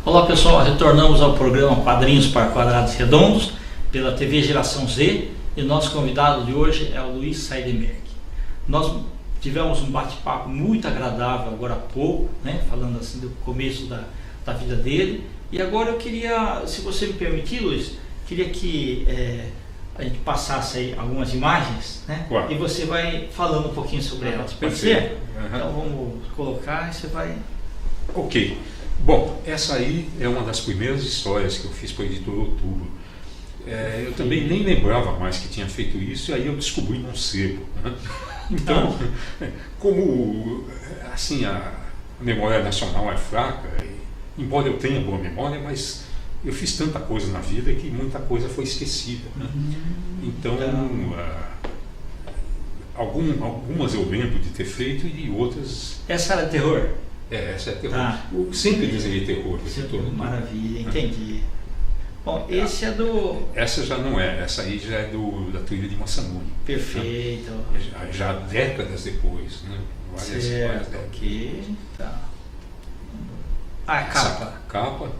Olá pessoal, retornamos ao programa Quadrinhos para Quadrados Redondos pela TV Geração Z e nosso convidado de hoje é o Luiz Seidenberg. Nós tivemos um bate-papo muito agradável agora há pouco, né, falando assim do começo da vida dele, e agora eu queria, se você me permitir, Luiz, queria que a gente passasse aí algumas imagens, né, claro. E você vai falando um pouquinho sobre elas, pode ser? Então vamos colocar e você vai... Ok. Bom, essa aí é uma das primeiras histórias que eu fiz para a editora Outubro. Eu também nem lembrava mais que tinha feito isso, e aí eu descobri num sebo, né? Então, como assim, a memória nacional é fraca, embora eu tenha boa memória, mas eu fiz tanta coisa na vida que muita coisa foi esquecida, né? Então, algumas eu lembro de ter feito e outras... Essa era terror? Essa é terror. Eu sempre desenhei terror. Maravilha, entendi. Bom, esse é do... Essa já não é, essa aí já é da trilha de Massamune. Perfeito. Né? Já décadas depois, né? Várias décadas. Ok, tá. A capa. Essa capa.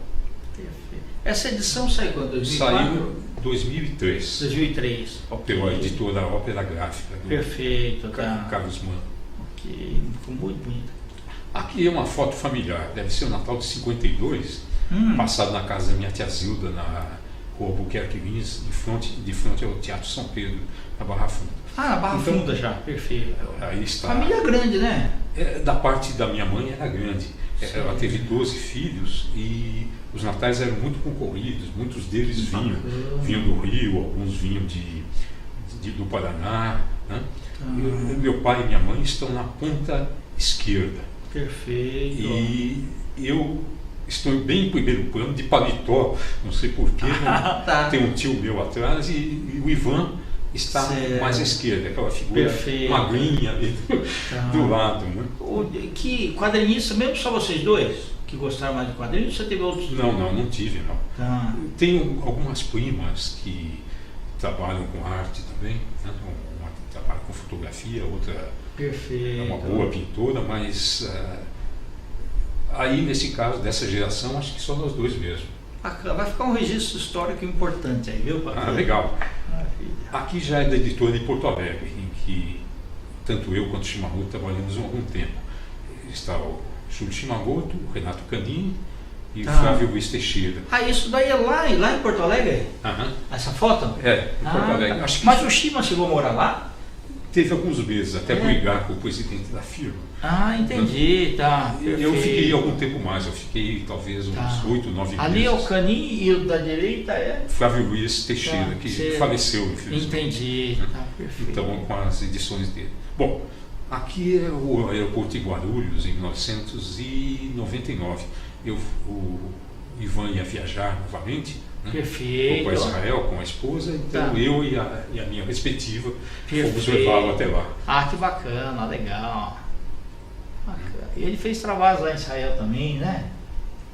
Perfeito. Essa edição saiu quando? 2004? Saiu em 2003. 2003. Pela editora Ópera Gráfica. Do Perfeito, tá. Carlos Mano. Ok, ficou muito bonito. Aqui é uma foto familiar, deve ser o Natal de 52, passado na casa da minha tia Zilda, na rua Albuquerque Lins, de frente ao Teatro São Pedro, na Barra Funda. Na Barra Funda já, perfeito. Aí está. Família grande, né? Da parte da minha mãe era grande. Ela teve 12 filhos e os natais eram muito concorridos, muitos deles vinham do Rio, alguns vinham do Paraná, né? Meu pai e minha mãe estão na ponta esquerda. Perfeito. E eu estou bem em primeiro plano, de paletó, não sei porquê, tem um tio meu atrás e o Ivan está mais à esquerda, aquela figura magrinha ali do lado. Né? Que quadrinista, mesmo só vocês dois que gostaram mais de quadrinhos, você teve outros? Não tive, não. Tenho algumas primas que trabalham com arte também, né? Uma trabalha com fotografia, outra... Perfeito. É uma boa pintora, mas aí nesse caso, dessa geração, acho que só nós dois mesmo. Vai ficar um registro histórico importante aí, viu, Patrick? Legal. Maravilha. Aqui já é da editora de Porto Alegre, em que tanto eu quanto o Shimamoto trabalhamos há algum tempo. Está o Júlio Shimamoto, o Renato Canini e o Flávio Luiz Teixeira. Isso daí é lá em Porto Alegre? Essa foto? Em Porto Alegre. Acho que mas o Shima chegou a morar lá? Teve alguns meses, até brigar com o presidente da firma. Entendi, tá. Eu fiquei algum tempo mais, eu fiquei talvez uns 8, 9 meses. Ali é o Canini e o da direita é? Flávio Luiz Teixeira, que faleceu, infelizmente. Entendi, tá, perfeito. Então, com as edições dele. Bom, aqui é o aeroporto de Guarulhos, em 1999. O Ivan ia viajar novamente. Perfeito. Foi para Israel com a esposa, então eu e a minha respectiva fomos levá-lo até lá. Que bacana, legal. Bacana. E ele fez trabalhos lá em Israel também, né?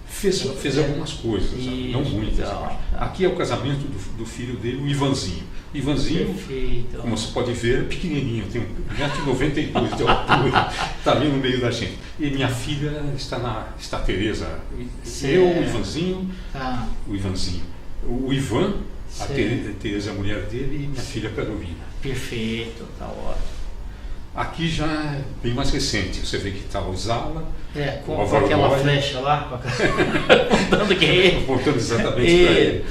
Fez algumas coisas, não muitas. Aqui é o casamento do filho dele, o Ivanzinho. Ivanzinho, como você pode ver, é pequenininho, tem 1,92 m de altura, está ali no meio da gente. E minha filha está a Tereza, o Ivanzinho, o Ivan, a Tereza é a mulher dele e minha filha Carolina. Perfeito, tá ótimo. Aqui já é bem mais recente, você vê que está o Zala, com aquela flecha lá, apontando quem é ele. Apontando exatamente para ele.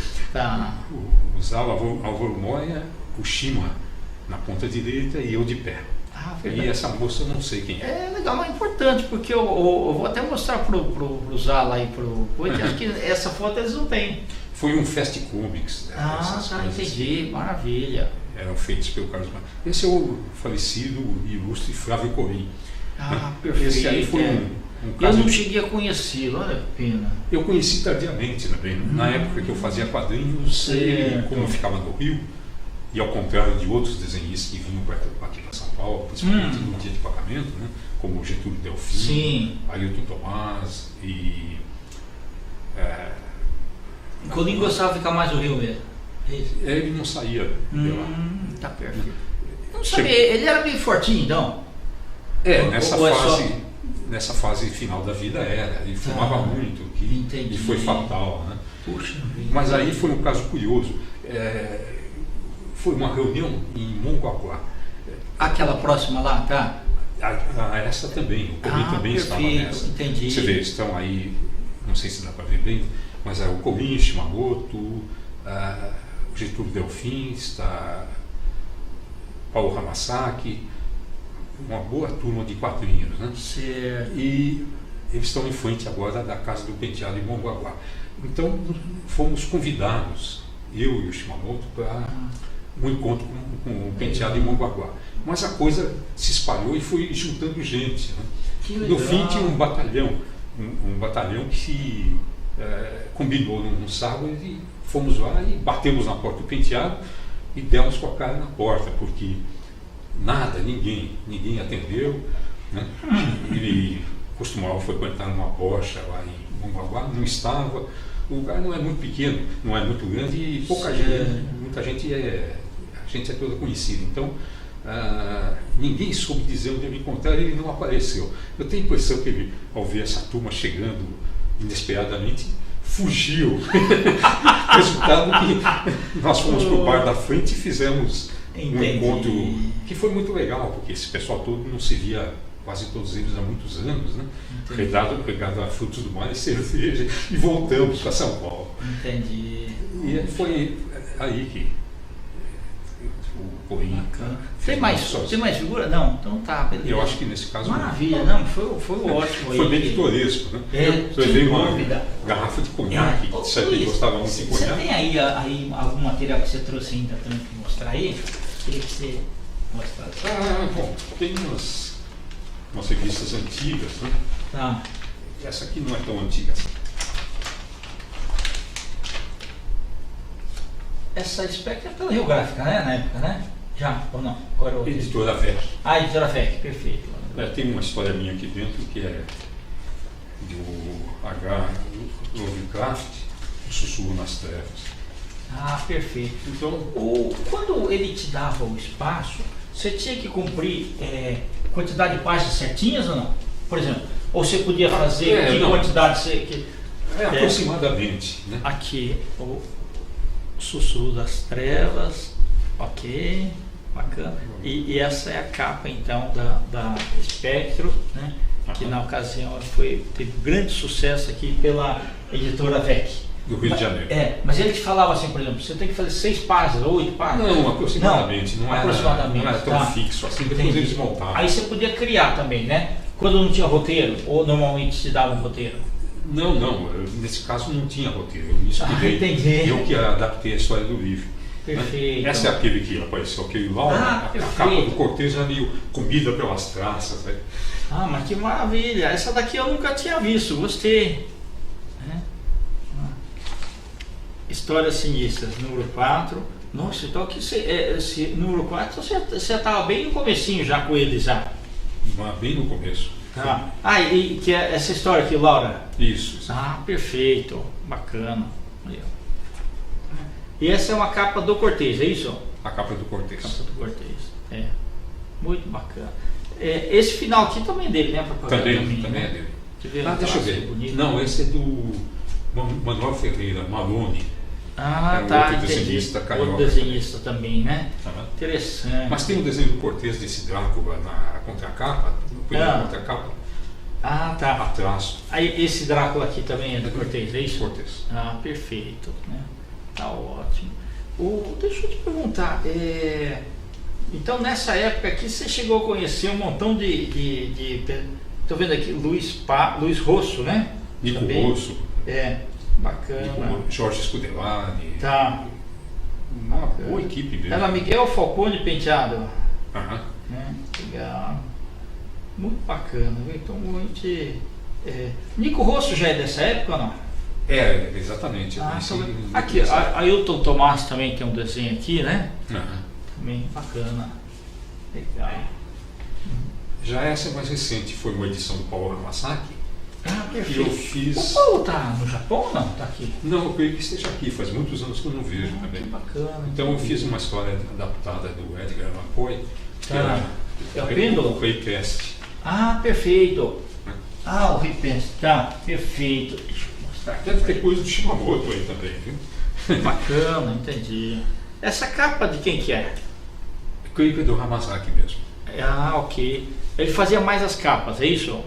O Zala, Álvaro Moya, o Shima na ponta direita e eu de pé. E essa moça eu não sei quem é. Legal, mas é importante, porque eu vou até mostrar pro Zala aí, acho que essa foto eles não têm. Foi um Fast Comics. Entendi, maravilha. Eram feitos pelo Carlos Mano. Esse é o falecido e ilustre Flávio Corim. Perfeito. Esse aí foi um caso... Eu não cheguei a conhecê-lo, olha que pena. Eu conheci tardiamente também. Na época que eu fazia quadrinhos, como eu ficava no Rio, e ao contrário de outros desenhistas que vinham aqui para São Paulo, principalmente no dia de pagamento, né, como o Getúlio Delfim, Ailton Tomás e... O Colim gostava de ficar mais no Rio mesmo? Ele não saía de lá. Tá perfeito. Não sabia, ele era meio fortinho então? Nessa fase... nessa fase final da vida era, ele fumava muito, e foi fatal, né? Puxa, mas aí foi um caso curioso. Foi uma reunião em Mongaguá. Aquela próxima lá, tá? Essa também, o Comim também estava nessa. Entendi. Você vê, estão aí, não sei se dá para ver bem, mas o Comim, Shimamoto, o Getúlio Delfim, está Paulo Hamasaki, uma boa turma de quadrinhos, né? Certo. E eles estão em frente agora da Casa do Penteado em Mongaguá. Então fomos convidados, eu e o Shimamoto, para um encontro com o Penteado em Mongaguá. Mas a coisa se espalhou e foi juntando gente, né? No fim tinha um batalhão que se combinou num sábado e fomos lá e batemos na porta do Penteado e demos com a cara na porta, porque ninguém atendeu, né? Ele costumava frequentar uma bocha lá em Mongaguá, não estava. O lugar não é muito pequeno, não é muito grande e muita gente a gente é toda conhecida. Então, ninguém soube dizer onde ele encontrar, ele não apareceu. Eu tenho a impressão que ele, ao ver essa turma chegando inesperadamente, fugiu. Resultado que nós fomos para o bar da frente e fizemos um encontro que foi muito legal, porque esse pessoal todo não se via, quase todos eles, há muitos anos, né? Pegado a frutos do mar e cerveja, e voltamos para São Paulo. Entendi. E foi aí que o Corinthians. Tem mais figura? Não, então tá, beleza. Eu acho que nesse caso. Maravilha, não, foi ótimo aí. Foi bem pitoresco, né? Eu levei uma garrafa de conhaque, você gostava muito de conhaque. Você tem aí algum material que você trouxe ainda para mostrar aí? Queria que você mostrasse. Bom, tem umas revistas antigas, né? Tá. Essa aqui não é tão antiga. Essa Spectre é pela Rio Gráfica, né? Na época, né? Já, ou não? Editora VEC. Editora VEC, perfeito. Tem uma história minha aqui dentro que é do H. Lovecraft, O Sussurro nas Trevas. Perfeito. Então, quando ele te dava o espaço, você tinha que cumprir quantidade de páginas certinhas ou não? Por exemplo, ou você podia fazer que quantidade você... aproximadamente. Né? Aqui, o Sussurro das Trevas, ok, bacana. E essa é a capa então da Espectro, né? Que na ocasião teve grande sucesso aqui pela editora VEC. Do Rio de Janeiro. Mas ele te falava assim, por exemplo, você tem que fazer 6 páginas, 8 páginas. Não, aproximadamente. Não era tão fixo assim, depois eles montavam. Aí você podia criar também, né? Quando não tinha roteiro, ou normalmente se dava um roteiro? Não, nesse caso não tinha roteiro. Eu me inspirei. Entendi. Eu que adaptei a história do livro. Perfeito. Essa é aquele que apareceu, aquele lá, a capa do Cortez já meio comida pelas traças. Né? Mas que maravilha! Essa daqui eu nunca tinha visto, gostei. Histórias Sinistras, número 4. Nossa, então que esse número 4 você estava bem no comecinho já com ele já. Bem no começo. E que é essa história aqui, Laura? Isso. Perfeito, bacana. E essa é uma capa do Cortez, é isso? A capa do Cortez. Capa do Cortez, muito bacana. Esse final aqui também é dele, né? Também é dele. Deixa eu ver. Bonito. Não, esse é do Manuel Ferreira, Malone. Outro desenhista carioca. Outro desenhista também, né? Interessante. Mas tem um desenho do Cortez desse Drácula na contracapa, contracapa. Tá. Atrás. Aí esse Drácula aqui também é do Cortez, é isso? Cortez. Perfeito, né? Tá ótimo. Deixa eu te perguntar, então nessa época aqui você chegou a conhecer um montão de tô vendo aqui Luiz Rosso, né? Nico Rosso. Bacana. Jorge Scudellani. Tá. Uma boa equipe mesmo. Era Miguel Falcone Penteado. Legal. Muito bacana. Então a gente. Nico Rosso já é dessa época ou não? Exatamente. Aqui, Ailton Tomás também tem um desenho aqui, né? Também bacana. Legal. Já essa é mais recente, foi uma edição do Paulo Hamasaki. Perfeito. Eu fiz... O Paulo tá no Japão ou não? Tá aqui? Não, eu creio que esteja aqui, faz muitos anos que eu não vejo também. Que bacana. Então eu fiz uma história adaptada do Edgar Allan Poe, que era o Pêndulo? o Playcast. Ah, perfeito. Ah, o Ripense, tá, perfeito. Deixa eu mostrar aqui. Deve ter coisa do Shimamoto aí também, viu? Bacana, entendi. Essa capa de quem que é? Creio que é do Hamasaki mesmo. Ah, ok. Ele fazia mais as capas, é isso?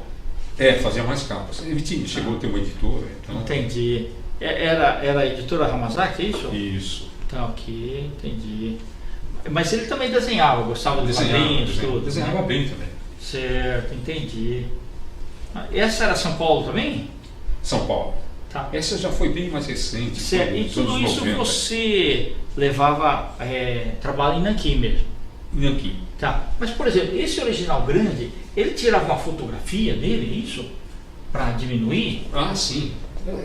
Fazia mais capas. Ele chegou a ter uma editora. Então... Entendi. Era a editora Hamasaki, é isso? Isso. Tá, ok, entendi. Mas ele também desenhava, gostava de quadrinhos, tudo. Desenhava né? bem também. Certo, entendi. Essa era São Paulo também? São Paulo. Tá. Essa já foi bem mais recente. Certo. E tudo isso 90. Você levava trabalho em Nanquim mesmo? Em Nanquim. Tá. Mas, por exemplo, esse original grande, ele tirava uma fotografia dele, isso? Para diminuir? Ah, sim.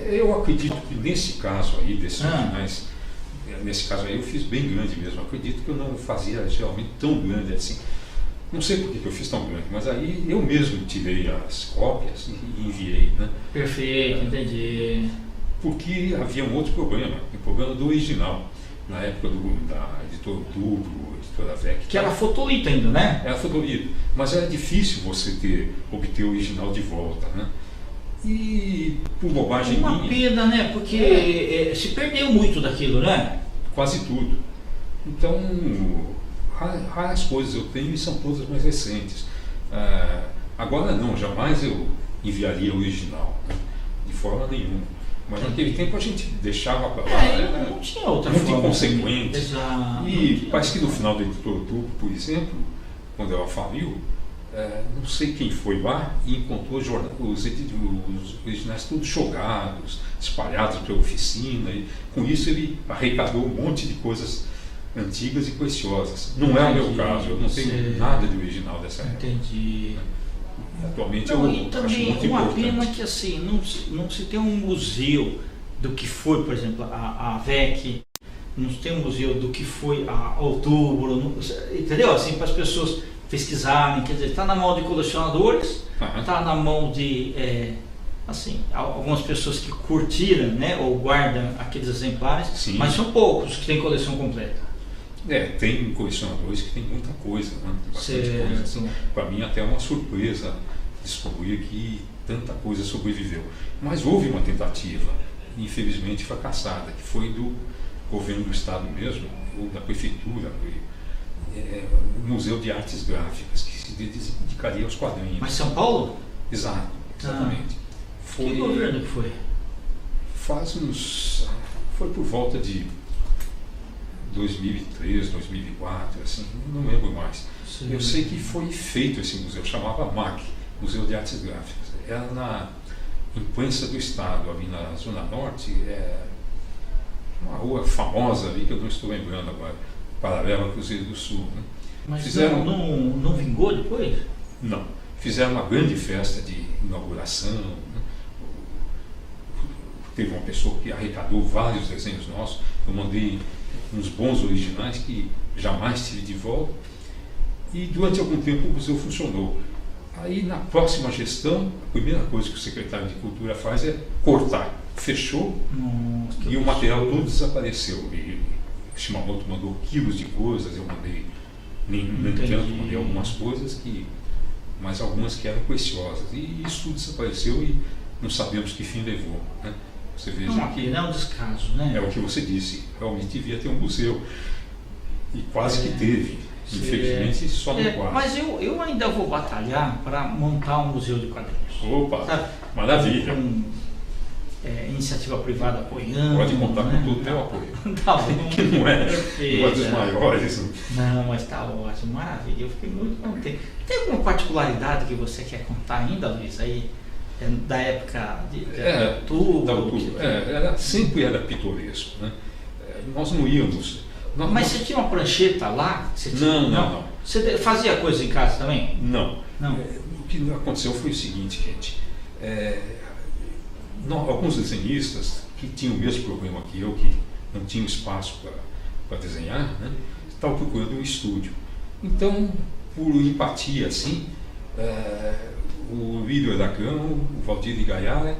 Eu acredito que nesse caso aí, desses originais, nesse caso aí eu fiz bem grande mesmo. Eu acredito que eu não fazia geralmente tão grande assim. Não sei por que eu fiz tão grande, mas aí eu mesmo tirei as cópias e enviei, né? Perfeito, entendi. Porque havia um outro problema, o problema do original, na época da editora Outubro, editora VEC. Que era fotolito ainda, né? Era fotolito, mas era difícil você obter o original de volta, né? E por bobagem minha... Uma pena, né? Porque se perdeu muito daquilo, né? Quase tudo. Então... raras coisas eu tenho e são todas mais recentes. Agora não, jamais eu enviaria o original, né? De forma nenhuma. Mas naquele tempo a gente deixava para lá, não tinha outra muito forma. inconsequente. Exato. E parece que no final da editora Outubro, por exemplo, quando ela faliu, não sei quem foi lá e encontrou os originais todos jogados, espalhados pela oficina, e com isso ele arrecadou um monte de coisas antigas e preciosas. Não é o meu caso, eu não tenho nada de original dessa época. Entendi. Atualmente Não, eu e também acho muito uma importante. pena que assim, não se tem um museu do que foi, por exemplo, a VEC, não se tem um museu do que foi a Outubro, entendeu? Assim, para as pessoas pesquisarem, quer dizer, está na mão de colecionadores, está na mão de assim, algumas pessoas que curtiram, né, ou guardam aqueles exemplares. Sim. Mas são poucos que têm coleção completa. Tem colecionadores que tem muita coisa, né? Tem bastante coisa. Assim. Para mim até é uma surpresa descobrir que tanta coisa sobreviveu. Mas houve uma tentativa, infelizmente fracassada, que foi do governo do estado mesmo, ou da prefeitura, o Museu de Artes Gráficas, que se dedicaria aos quadrinhos. Mas São Paulo? Exatamente. Que governo que foi? Foi por volta de 2003, 2004, assim, não lembro mais. Sim. Eu sei que foi feito esse museu, chamava MAC, Museu de Artes Gráficas. Era na imprensa do estado, ali na Zona Norte, uma rua famosa ali, que eu não estou lembrando agora, paralela ao Cruzeiro do Sul. Né? Mas não vingou depois? Não. Fizeram uma grande festa de inauguração. Né? Teve uma pessoa que arrecadou vários desenhos nossos. Eu mandei uns bons originais que jamais tive de volta. E durante algum tempo o museu funcionou. Aí na próxima gestão, a primeira coisa que o secretário de Cultura faz é cortar. Fechou. E o material todo desapareceu. E o Shimamoto mandou quilos de coisas, eu mandei nem tanto, mandei algumas coisas mas algumas que eram preciosas. E isso tudo desapareceu e não sabemos que fim levou. Né? Você veja que não é um descaso, né? É o que você disse, realmente devia ter um museu. E quase que teve. Infelizmente, só no quadro. Mas eu ainda vou batalhar para montar um museu de quadrinhos. Opa, sabe? Maravilha. Iniciativa privada apoiando. Pode contar com todo o teu apoio. Tá bom. Que não é uma dos maiores. Não, mas tá ótimo, maravilha. Eu fiquei muito contente. Tem alguma particularidade que você quer contar ainda, Luiz, aí? Da época de outubro? Sempre era pitoresco. Né? Nós não íamos. Mas você tinha uma prancheta lá? Não. Você fazia coisa em casa também? Não. O que aconteceu foi o seguinte, gente. Alguns desenhistas que tinham o mesmo problema que eu, que não tinham espaço para desenhar, né, estavam procurando um estúdio. Então, por empatia, assim, o Líder da Cama, o Valdir de Gaiara,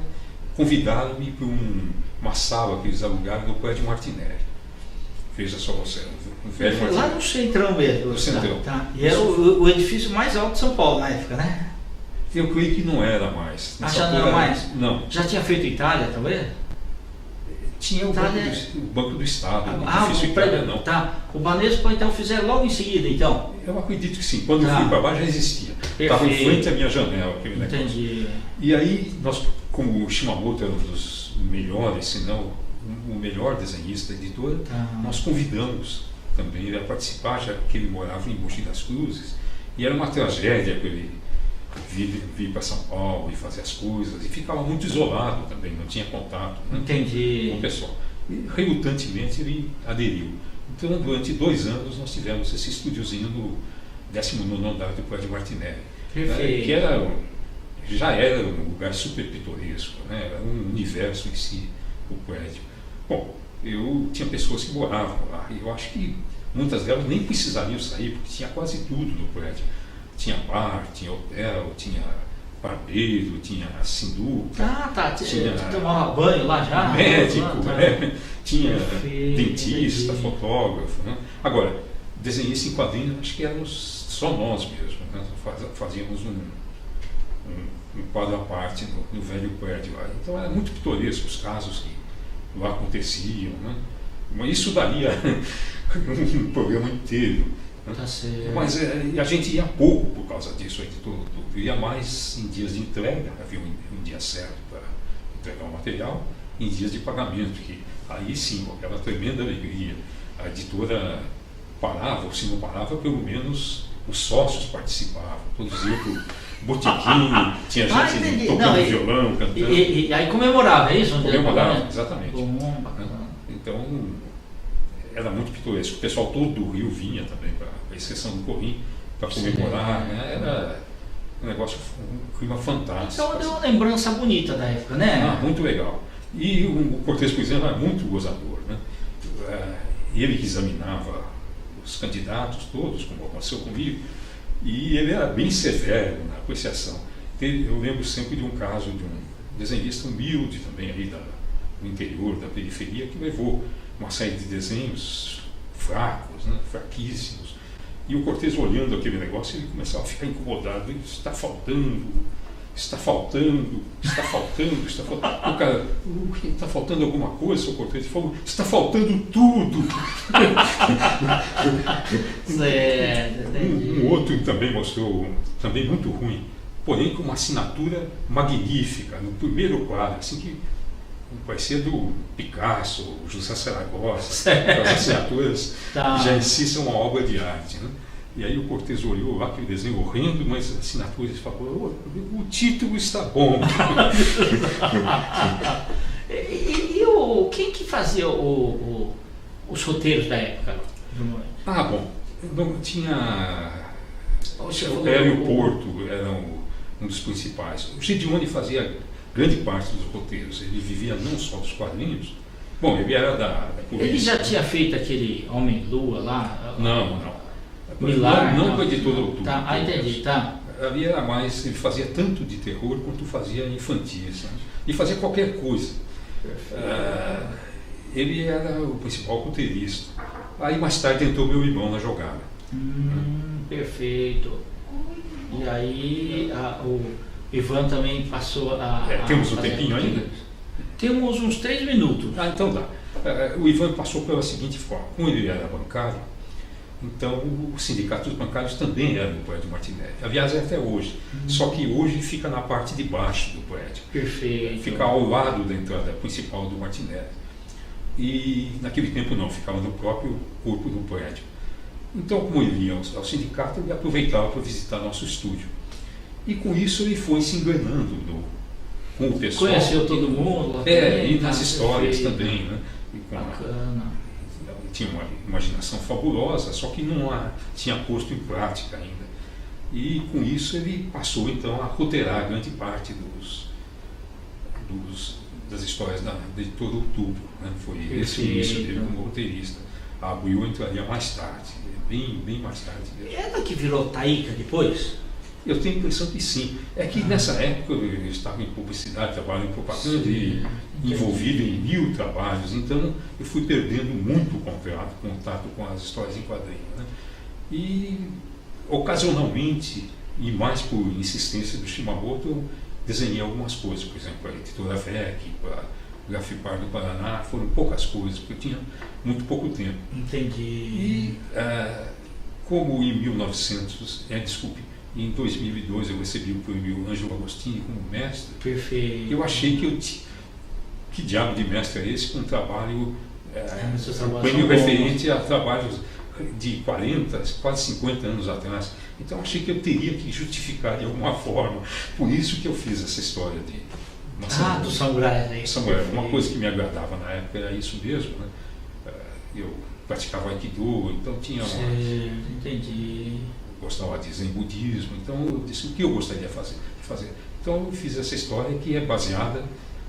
convidaram-me para uma sala que eles alugaram no prédio Martinelli. Veja só você, o velho Martinelli. Lá no Centrão mesmo. No Centrão. Tá. E era o edifício mais alto de São Paulo na época, né? Eu creio que não era mais. Já não era mais? Não. Já tinha feito Itália, talvez? Tinha o Banco do Estado. Não fiz Itália, não. Tá. O Banespa então fizeram logo em seguida, então? Eu acredito que sim. Quando eu fui para lá já existia. Estava em frente à minha janela aquele negócio. Entendi. E aí, nós, como o Shimamoto era um dos melhores, se não o melhor desenhista, editor, nós convidamos também ele a participar, já que ele morava em Mogi das Cruzes. E era uma tragédia para ele vir para São Paulo e fazer as coisas. E ficava muito isolado também, não tinha contato, né, com o pessoal. E, relutantemente, ele aderiu. Então, durante 2 anos, nós tivemos esse estúdiozinho no 19º andar do prédio Martinelli. Perfeito. Que já era um lugar super pitoresco, né? Era um universo em si, o prédio. Bom, eu tinha pessoas que moravam lá, e eu acho que muitas delas nem precisariam sair, porque tinha quase tudo no prédio. Tinha bar, tinha hotel, tinha barbeiro, tinha sinuca. Tinha tomava banho lá já? Médico, tinha dentista, fotógrafo. Né? Agora, desenhista em quadrinhos, acho que éramos só nós mesmos. Né? Fazíamos um quadro à parte no velho prédio lá. Então era muito pitoresco os casos que lá aconteciam. Né? Mas isso daria um programa inteiro. Né? Tá certo. Mas a gente ia pouco por causa disso. Eu ia mais em dias de entrega, havia um dia certo para entregar o material, em dias de pagamento, que aí sim, com aquela tremenda alegria, a editora parava, ou se não parava, pelo menos os sócios participavam, todos iam para o botequim, tinha gente tocando violão, cantando. E aí comemorava, é isso? Comemorava, exatamente. Bacana. Então, era muito pitoresco. O pessoal todo do Rio vinha também para a exceção do Corrim, para comemorar, né? Era um negócio, um clima fantástico. Então deu uma lembrança bonita da época, né? Muito legal. E o Cortez, por exemplo, era muito gozador, né? Ele que examinava os candidatos todos, como aconteceu comigo, e ele era bem severo na apreciação. Eu lembro sempre de um caso de um desenhista humilde também ali do interior, da periferia, que levou uma série de desenhos fracos, né, fraquíssimos. E o Cortez, olhando aquele negócio, ele começava a ficar incomodado. Ele, está faltando. O cara, está faltando alguma coisa, seu Cortez? Ele falou, está faltando tudo. Um outro também mostrou, também muito ruim, porém com uma assinatura magnífica, no primeiro quadro, assim que parecia do Picasso, José Saragossa, as assinaturas já em si são uma obra de arte, né? E aí o Cortez olhou lá, aquele desenho horrendo, mas as assinaturas falou, o título está bom. Quem que fazia os roteiros da época? Bom, não tinha... O Hélio Porto era um dos principais. O Gideone fazia grande parte dos roteiros. Ele vivia não só dos quadrinhos. Bom, ele era da polícia. Ele já tinha feito aquele Homem-Lua lá? Não. Milar? Não com a editora Outubro. Entendi, Ali era mais, ele fazia tanto de terror quanto fazia infantis. Né? E fazia qualquer coisa. Ele era o principal roteirista. Aí mais tarde entrou meu irmão na jogada. Perfeito. E aí o Ivan também passou a... Temos um tempinho ainda? Temos uns 3 minutos. Então dá. O Ivan passou pela seguinte forma. Como ele era bancário, então o sindicato dos bancários também era no prédio Martinelli. Aliás, é até hoje. Só que hoje fica na parte de baixo do prédio. Perfeito. Fica ao lado da entrada principal do Martinelli. E naquele tempo não, ficava no próprio corpo do prédio. Então, como ele ia ao sindicato, ele aproveitava para visitar nosso estúdio. E com isso ele foi se enganando com o pessoal. Conheceu todo mundo lá e nas histórias também, né? Bacana. Tinha uma imaginação fabulosa, só que não tinha posto em prática ainda. E com isso ele passou então a roteirar grande parte das histórias da editora Outubro. Né? Foi esse o início dele como roteirista. A Will entraria mais tarde, bem mais tarde mesmo. Ela que virou Taika depois? Eu tenho a impressão que sim. É que nessa época eu estava em publicidade, trabalho em propaganda e envolvido em 1000 trabalhos, então eu fui perdendo muito contato com as histórias em quadrinhos. Né? E ocasionalmente e mais por insistência do Shimamoto, eu desenhei algumas coisas, por exemplo, a editora VEC, para a Grafipar do Paraná, foram poucas coisas, porque eu tinha muito pouco tempo. Entendi. E como em 2002 eu recebi o prêmio Ângelo Agostini como mestre. Perfeito. Eu achei que diabo de mestre é esse com um trabalho, um prêmio referente a trabalhos de 40, quase 50 anos atrás. Então achei que eu teria que justificar de alguma forma. Por isso que eu fiz essa história de do samurai. Samurai. Uma coisa que me agradava na época era isso mesmo, né? Eu praticava Aikido, então tinha Entendi. Gostava de Zen budismo, então eu disse o que eu gostaria de fazer. Então eu fiz essa história que é baseada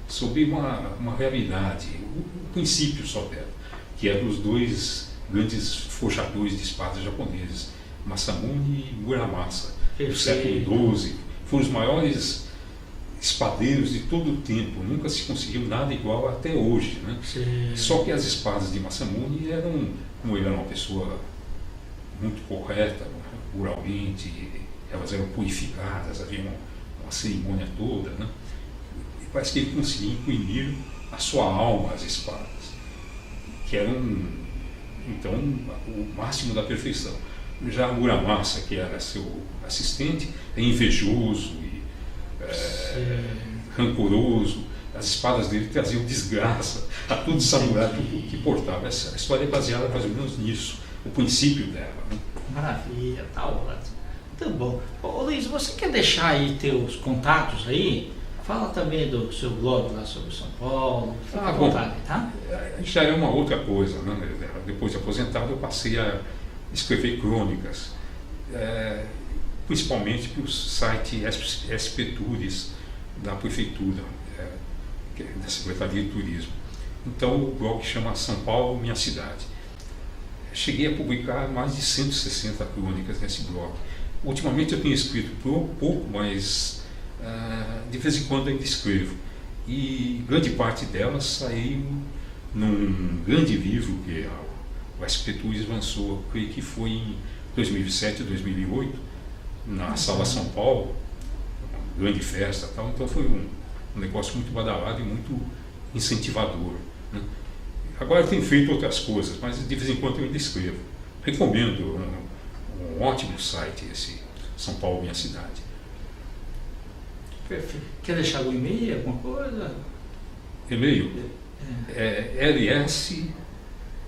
sobre uma realidade, o princípio só dela, que é dos dois grandes forjadores de espadas japoneses, Masamune e Muramasa, do século XII. Foram os maiores espadeiros de todo o tempo, nunca se conseguiu nada igual até hoje, né? Só que as espadas de Masamune eram, como ele era uma pessoa muito correta, moralmente, elas eram purificadas, havia uma cerimônia toda, né? E parece que ele conseguia imprimir a sua alma às espadas, que eram, então, o máximo da perfeição. Já Muramasa, que era seu assistente, é invejoso e rancoroso. As espadas dele traziam desgraça a todo samurai que portava. Essa história é baseada mais ou menos nisso, o princípio dela, né? Maravilha, tá ótimo. Muito bom. Ô, Luiz, você quer deixar aí teus contatos aí? Fala também do seu blog lá sobre São Paulo. Fica à vontade, tá? Já é uma outra coisa, né? Depois de aposentado, eu passei a escrever crônicas, principalmente para o site SP Tours da Prefeitura, da Secretaria de Turismo. Então o blog chama São Paulo, Minha Cidade. Cheguei a publicar mais de 160 crônicas nesse blog. Ultimamente eu tenho escrito pouco, mas de vez em quando ainda escrevo. E grande parte delas saiu num grande livro que o SP Tours lançou, creio que foi em 2007 ou 2008, na Sala São Paulo, uma grande festa e tal. Então foi um negócio muito badalado e muito incentivador, né? Agora eu tenho feito outras coisas, mas de vez em quando eu ainda escrevo. Recomendo, um ótimo site esse São Paulo, Minha Cidade. Perfeito. Quer deixar o e-mail, alguma coisa? E-mail?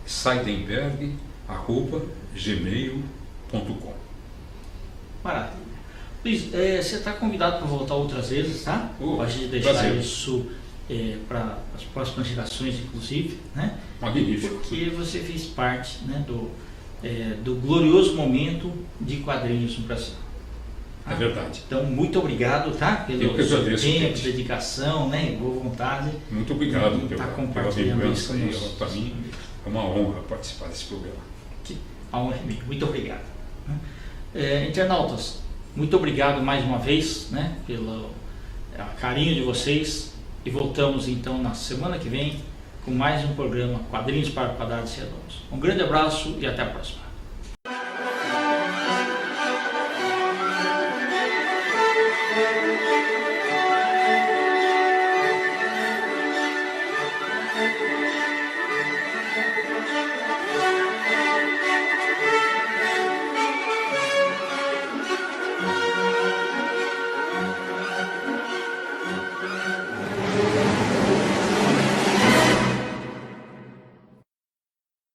lsseidenberg@gmail.com. Maravilha. Luiz, você está convidado para voltar outras vezes, tá? Para a gente deixar prazer. Isso para as próximas gerações, inclusive, né? Magnífico. Porque você fez parte, né, do glorioso momento de quadrinhos no Brasil. Tá? É verdade. Então, muito obrigado, tá? Pelo seu tempo, dedicação, né, e boa vontade. Muito obrigado pela lembrança aí. Para mim é uma honra participar desse programa. A honra é minha. Muito obrigado. Internautas, muito obrigado mais uma vez, né, pelo carinho de vocês. E voltamos então na semana que vem com mais um programa Quadrinhos para Quadrados Redondos. Um grande abraço e até a próxima.